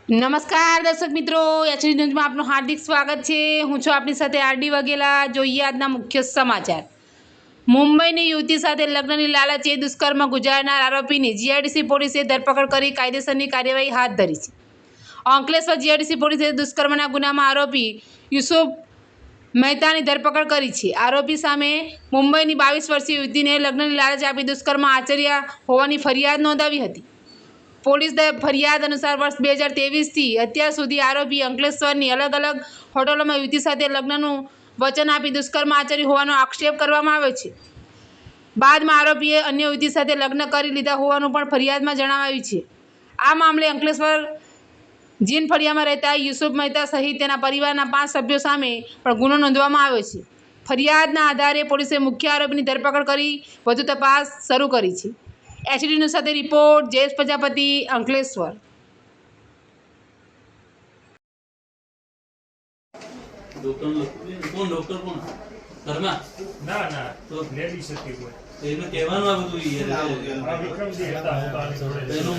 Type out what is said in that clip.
નમસ્કાર દર્શક મિત્રો, એચડી ન્યૂઝમાં આપનું હાર્દિક સ્વાગત છે। હું છું આપની સાથે આરડી વાઘેલા। જોઈએ આજના મુખ્ય સમાચાર। મુંબઈની યુવતી સાથે લગ્નની લાલચે દુષ્કર્મ ગુજારનાર આરોપીની જીઆઈડીસી પોલીસે ધરપકડ કરી કાયદેસરની કાર્યવાહી હાથ ધરી છે। અંકલેશ્વર જીઆઈડીસી પોલીસે દુષ્કર્મના ગુનામાં આરોપી યુસુફ મહેતાની ધરપકડ કરી છે। આરોપી સામે મુંબઈની 22 વર્ષીય યુવતીને લગ્નની લાલચ આપી દુષ્કર્મ આચર્યા હોવાની ફરિયાદ નોંધાવી હતી। પોલીસ ફરિયાદ અનુસાર વર્ષ 2023થી અત્યાર સુધી આરોપી અંકલેશ્વરની અલગ અલગ હોટલોમાં યુવતી સાથે લગ્નનું વચન આપી દુષ્કર્મ આચર્યું હોવાનો આક્ષેપ કરવામાં આવ્યો છે। બાદમાં આરોપીએ અન્ય યુવતી સાથે લગ્ન કરી લીધા હોવાનું પણ ફરિયાદમાં જણાવાયું છે। આ મામલે અંકલેશ્વર જીન ફળિયામાં રહેતા યુસુફ મહેતા સહિત તેના પરિવારના 5 સભ્યો સામે પણ ગુનો નોંધવામાં આવ્યો છે। ફરિયાદના આધારે પોલીસે મુખ્ય આરોપીની ધરપકડ કરી વધુ તપાસ શરૂ કરી છે। એચડી ન્યૂઝ સાથે રિપોર્ટ જયેશ પ્રજાપતિ, અંકલેશ્વર। ડોક્ટર કોણ ઘરમાં ના તો લેડી શકે કોઈ એને કહેવાનું આ બધું યાર વિક્રમજી હતા એનો